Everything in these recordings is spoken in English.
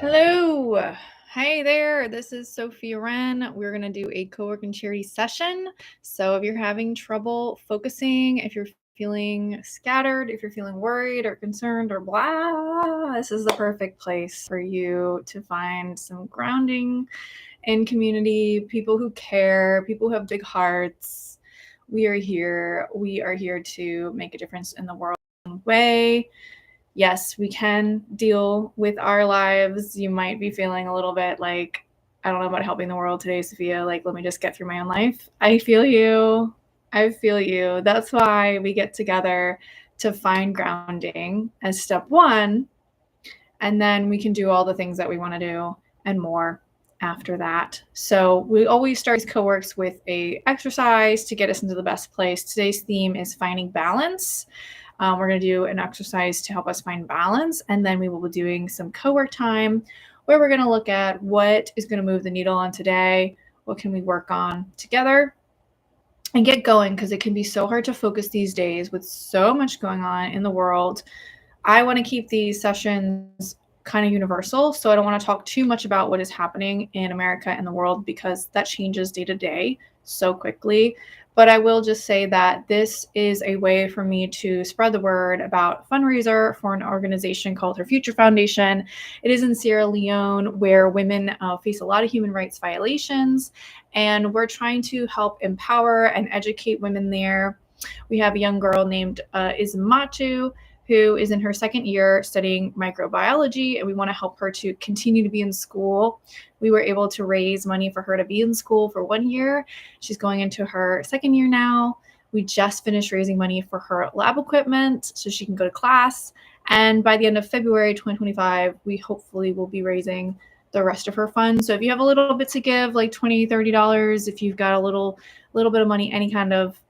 Hello. Hi there. This is Sophia Wren. We're going to do a co-work and charity session. So if you're having trouble focusing, if you're feeling scattered, if you're feeling worried or concerned or blah, this is the perfect place for you to find some grounding in community, people who care, people who have big hearts. We are here. We are here to make a difference in the world in a way. Yes, we can deal with our lives. You might be feeling a little bit like, I don't know about helping the world today, Sophia. Like, let me just get through my own life. I feel you. I feel you. That's why we get together to find grounding as step one. And then we can do all the things that we want to do and more after that. So we always start these coworks with a exercise to get us into the best place. Today's theme is finding balance. We're going to do an exercise to help us find balance, and then we will be doing some co-work time where we're going to look at what is going to move the needle on today, what can we work on together, and get going, because it can be so hard to focus these days with so much going on in the world. I want to keep these sessions kind of universal, so I don't want to talk too much about what is happening in America and the world because that changes day to day so quickly. But I will just say that this is a way for me to spread the word about a fundraiser for an organization called Her Future Foundation. It is in Sierra Leone, where women face a lot of human rights violations, and we're trying to help empower and educate women there. We have a young girl named Ismatu, who is in her second year studying microbiology, and we want to help her to continue to be in school. We were able to raise money for her to be in school for 1 year. She's going into her second year now. We just finished raising money for her lab equipment so she can go to class. And by the end of February 2025, we hopefully will be raising the rest of her funds. So if you have a little bit to give, like $20, $30, if you've got a little bit of money, any kind of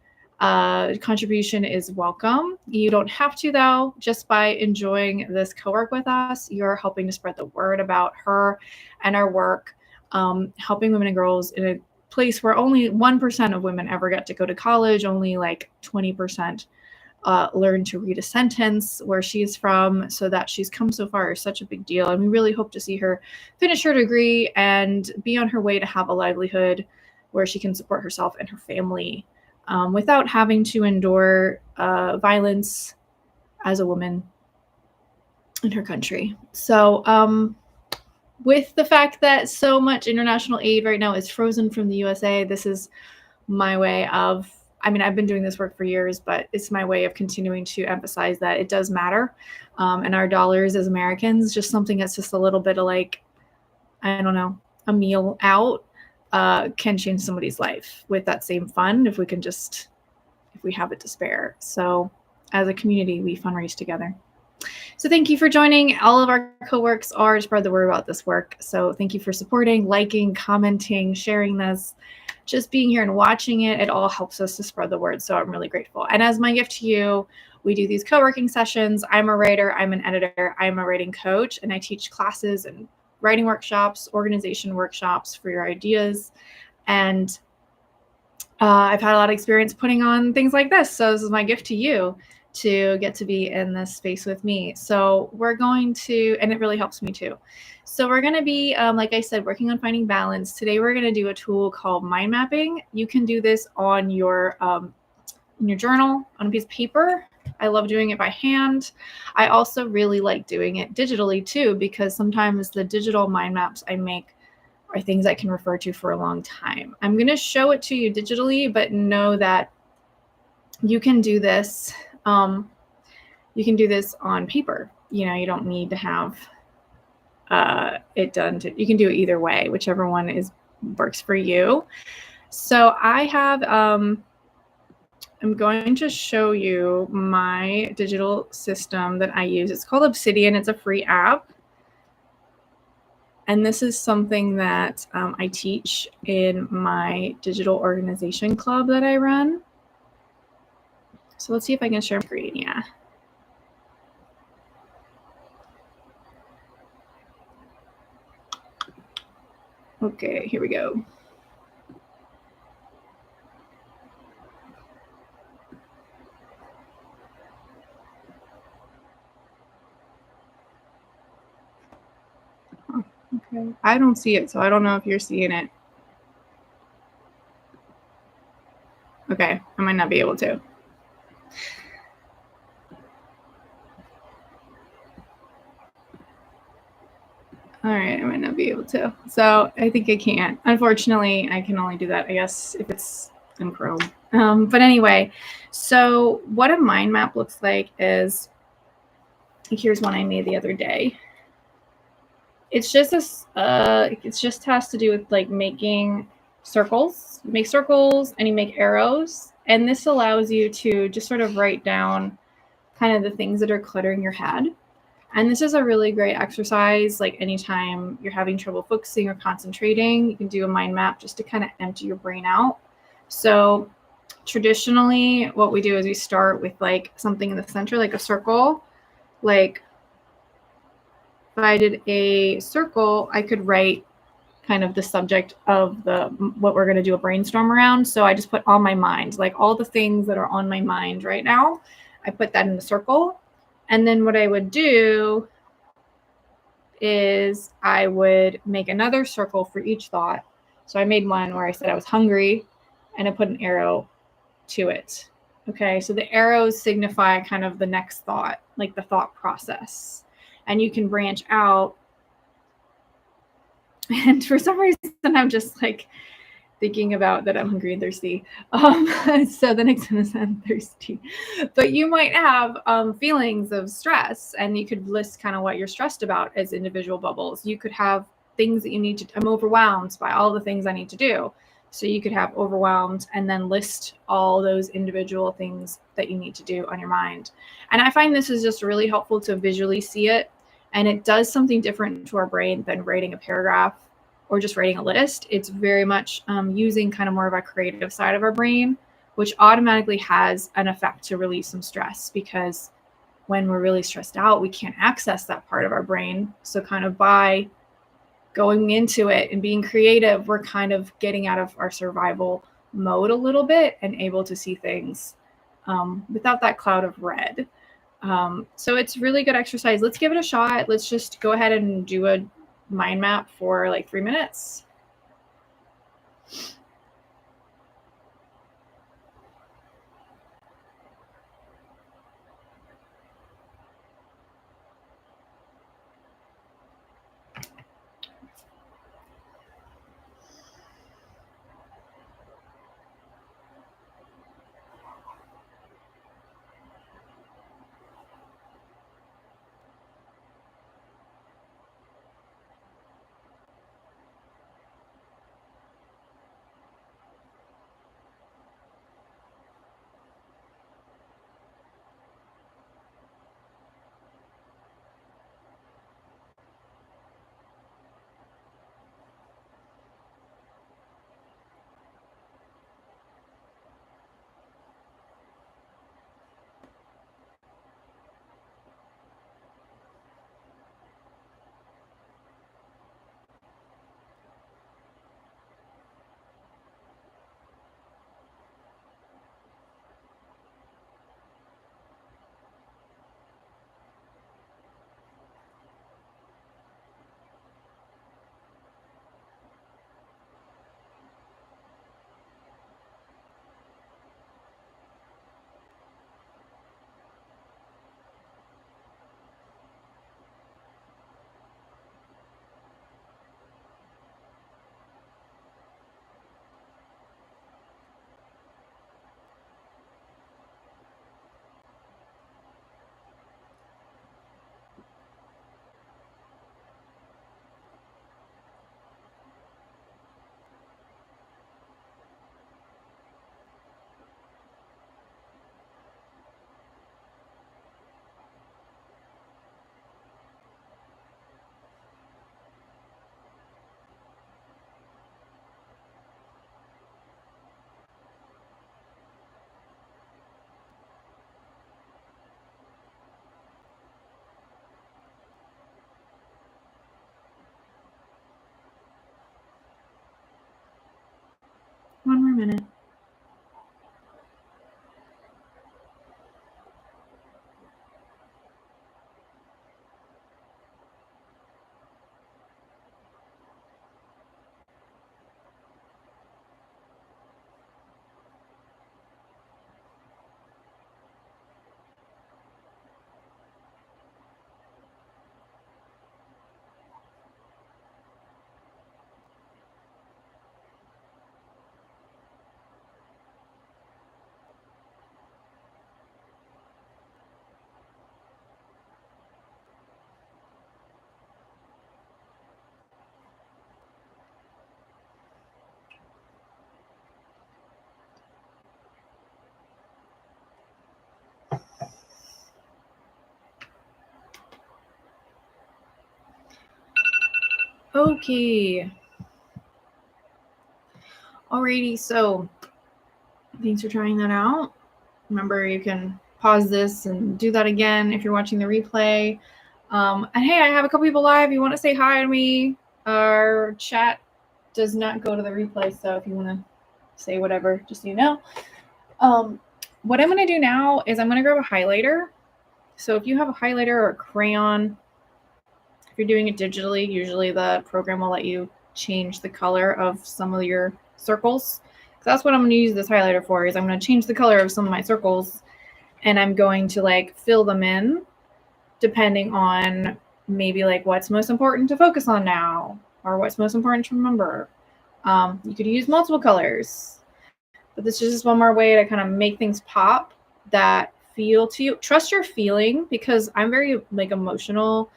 contribution is welcome. You don't have to, though. Just by enjoying this co-work with us, you're helping to spread the word about her and our work, helping women and girls in a place where only 1% of women ever get to go to college. Only like 20% learn to read a sentence where she's from. So that she's come so far is such a big deal. And we really hope to see her finish her degree and be on her way to have a livelihood where she can support herself and her family without having to endure violence as a woman in her country. So with the fact that so much international aid right now is frozen from the USA, this is my way of, I mean, I've been doing this work for years, but it's my way of continuing to emphasize that it does matter. And our dollars as Americans, just something that's just a little bit of like, I don't know, a meal out can change somebody's life with that same fund if we have it to spare. So as a community, we fundraise together. So thank you for joining. All of our co-works are to spread the word about this work. So thank you for supporting, liking, commenting, sharing this, just being here and watching it. It all helps us to spread the word. So I'm really grateful. And as my gift to you, we do these co-working sessions. I'm a writer, I'm an editor, I'm a writing coach, and I teach classes and writing workshops, organization workshops for your ideas. And I've had a lot of experience putting on things like this. So this is my gift to you, to get to be in this space with me. So we're going to, and it really helps me too. So we're going to be, like I said, working on finding balance. Today we're going to do a tool called mind mapping. You can do this on your journal, on a piece of paper. I love doing it by hand. I also really like doing it digitally too, because sometimes the digital mind maps I make are things I can refer to for a long time. I'm going to show it to you digitally, but know that you can do this. You can do this on paper. You know, you don't need to have it done. You can do it either way, whichever one works for you. So I have, I'm going to show you my digital system that I use. It's called Obsidian. It's a free app. And this is something that I teach in my digital organization club that I run. So let's see if I can share my screen. Yeah. Okay, here we go. Okay. I don't see it, so I don't know if you're seeing it. Okay. I might not be able to. All right. I might not be able to. So I think I can't. Unfortunately, I can only do that, I guess, if it's in Chrome. But anyway, so what a mind map looks like is here's one I made the other day. It's just it just has to do with like making circles. You make circles and you make arrows, and this allows you to just sort of write down kind of the things that are cluttering your head. And this is a really great exercise. Like anytime you're having trouble focusing or concentrating, you can do a mind map just to kind of empty your brain out. So traditionally, what we do is we start with like something in the center, like a circle. Like if I did a circle, I could write kind of the subject of the what we're going to do a brainstorm around. So I just put on my mind, like all the things that are on my mind right now. I put that in the circle. And then what I would do is I would make another circle for each thought. So I made one where I said I was hungry and I put an arrow to it. Okay, so the arrows signify kind of the next thought, like the thought process. And you can branch out. And for some reason, I'm just like thinking about that I'm hungry and thirsty. So the next one is I'm thirsty. But you might have feelings of stress, and you could list kind of what you're stressed about as individual bubbles. You could have things that you need to, I'm overwhelmed by all the things I need to do. So you could have overwhelmed and then list all those individual things that you need to do on your mind. And I find this is just really helpful to visually see it. And it does something different to our brain than writing a paragraph or just writing a list. It's very much using kind of more of a creative side of our brain, which automatically has an effect to release some stress, because when we're really stressed out, we can't access that part of our brain. So kind of by going into it and being creative, we're kind of getting out of our survival mode a little bit and able to see things without that cloud of red. So it's really good exercise. Let's give it a shot. Let's just go ahead and do a mind map for like 3 minutes. One more minute. Okay. Alrighty, so thanks for trying that out. Remember, you can pause this and do that again if you're watching the replay. And hey, I have a couple people live. You want to say hi to me? Our chat does not go to the replay, so if you want to say whatever, just so you know. What I'm going to do now is I'm going to grab a highlighter. So if you have a highlighter or a crayon, if you're doing it digitally, usually the program will let you change the color of some of your circles. So that's what I'm going to use this highlighter for, is I'm going to change the color of some of my circles, and I'm going to like fill them in depending on maybe like what's most important to focus on now, or what's most important to remember. You could use multiple colors, but this is just one more way to kind of make things pop that feel to you. Trust your feeling, because I'm very like emotional.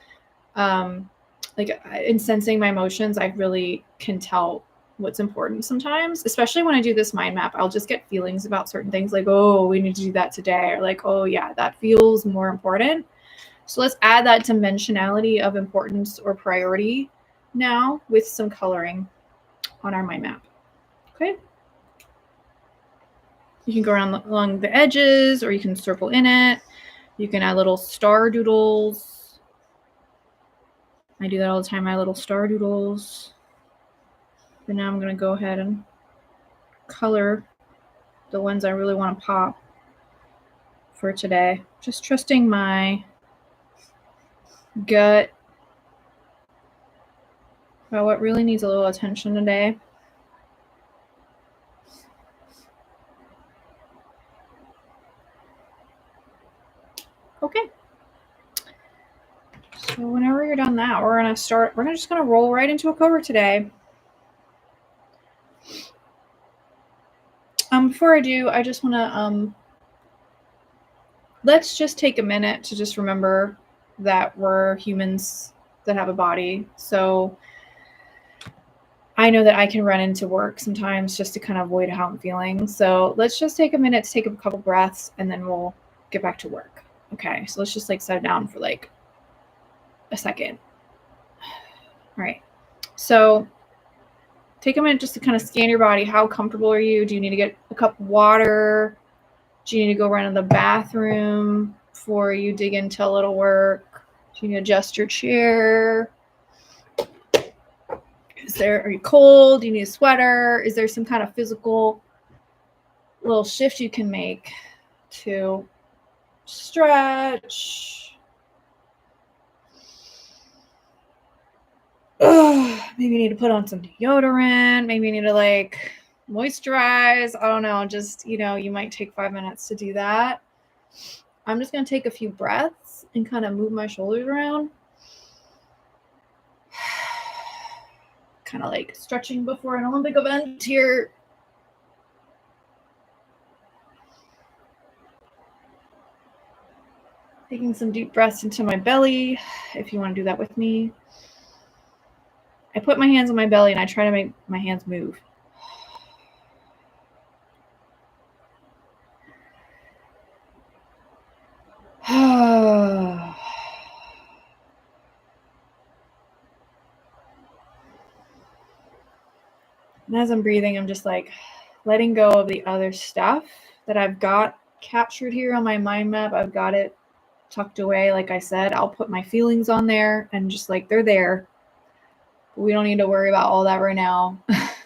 Like in sensing my emotions, I really can tell what's important sometimes, especially when I do this mind map. I'll just get feelings about certain things, like, oh, we need to do that today, or like, oh yeah, that feels more important. So let's add that dimensionality of importance or priority now with some coloring on our mind map. Okay. You can go around along the edges, or you can circle in it. You can add little star doodles. I do that all the time, my little star doodles. But now I'm going to go ahead and color the ones I really want to pop for today. Just trusting my gut about what really needs a little attention today. Okay. So whenever you're done that, we're just gonna roll right into a cowork today. Before I do, I just wanna let's just take a minute to just remember that we're humans that have a body. So I know that I can run into work sometimes just to kind of avoid how I'm feeling. So let's just take a minute to take a couple breaths, and then we'll get back to work. Okay, so let's just like set it down for like a second. All right, so take a minute just to kind of scan your body. How comfortable are you? Do you need to get a cup of water? Do you need to go run to the bathroom before you dig into a little work? Do you need to adjust your chair? Are you cold? Do you need a sweater? Is there some kind of physical little shift you can make to stretch? Maybe you need to put on some deodorant. Maybe you need to like moisturize. I don't know. Just, you might take 5 minutes to do that. I'm just going to take a few breaths and kind of move my shoulders around. Kind of like stretching before an Olympic event here. Taking some deep breaths into my belly, if you want to do that with me. I put my hands on my belly and I try to make my hands move. And as I'm breathing, I'm just like letting go of the other stuff that I've got captured here on my mind map. I've got it tucked away. Like I said, I'll put my feelings on there and just like they're there. But we don't need to worry about all that right now.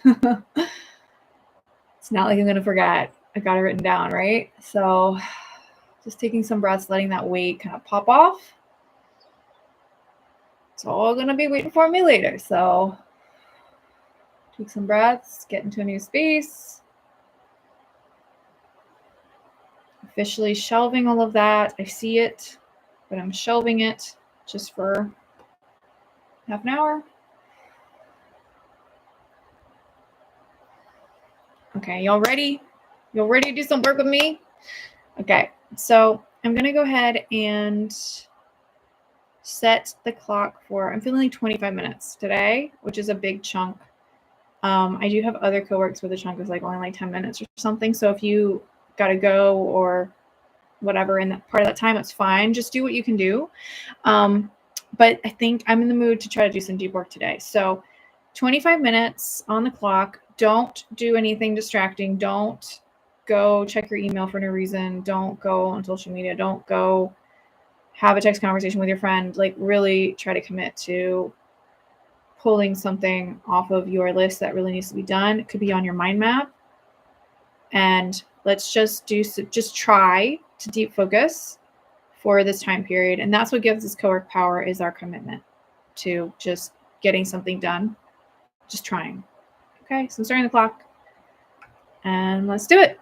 It's not like I'm going to forget. I got it written down, right? So just taking some breaths, letting that weight kind of pop off. It's all going to be waiting for me later. So take some breaths, get into a new space. Officially shelving all of that. I see it, but I'm shelving it just for half an hour. Okay, y'all ready? Y'all ready to do some work with me? Okay, so I'm going to go ahead and set the clock for, I'm feeling like 25 minutes today, which is a big chunk. I do have other coworks where the chunk is like only like 10 minutes or something. So if you got to go or whatever in that part of that time, it's fine. Just do what you can do. but I think I'm in the mood to try to do some deep work today. So 25 minutes on the clock. Don't do anything distracting. Don't go check your email for no reason. Don't go on social media. Don't go have a text conversation with your friend. Like, really try to commit to pulling something off of your list that really needs to be done. It could be on your mind map. And let's just try to deep focus for this time period. And that's what gives us cowork power, is our commitment to just getting something done, just trying. Okay, so I'm starting the clock and let's do it.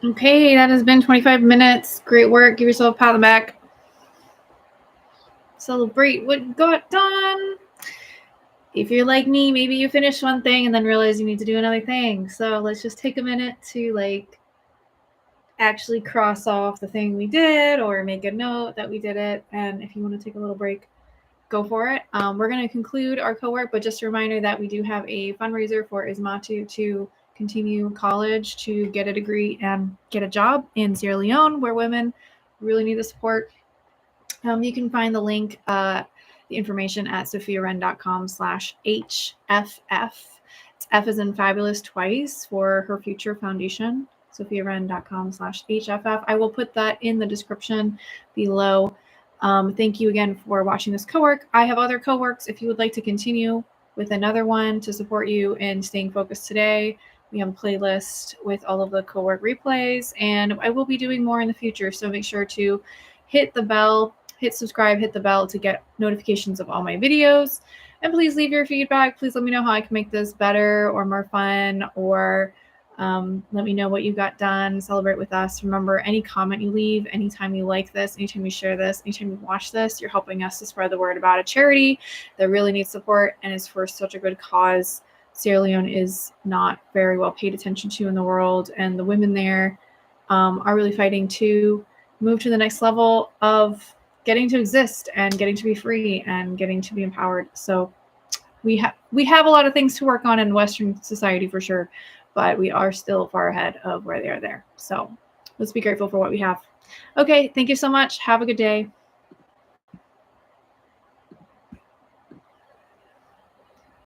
Okay, that has been 25 minutes. Great work. Give yourself a pat on the back. Celebrate what got done. If you're like me, maybe you finish one thing and then realize you need to do another thing. So let's just take a minute to actually cross off the thing we did or make a note that we did it. And if you want to take a little break, go for it. We're going to conclude our cowork, but just a reminder that we do have a fundraiser for Ismatu to continue college, to get a degree and get a job in Sierra Leone, where women really need the support. You can find the link, the information at sophiawren.com/HFF. It's F as in fabulous twice for her future foundation, sophiawren.com/HFF. I will put that in the description below. Thank you again for watching this cowork. I have other coworks. If you would like to continue with another one to support you in staying focused today, we have a playlist with all of the cowork replays, and I will be doing more in the future. So make sure to hit the bell, hit subscribe, hit the bell to get notifications of all my videos. And please leave your feedback. Please let me know how I can make this better or more fun, or let me know what you got done. Celebrate with us. Remember, any comment you leave, anytime you like this, anytime you share this, anytime you watch this, you're helping us to spread the word about a charity that really needs support and is for such a good cause. Sierra Leone is not very well paid attention to in the world, and the women there are really fighting to move to the next level of getting to exist and getting to be free and getting to be empowered. So we have a lot of things to work on in Western society for sure, but we are still far ahead of where they are there. So let's be grateful for what we have. Okay, thank you so much. Have a good day.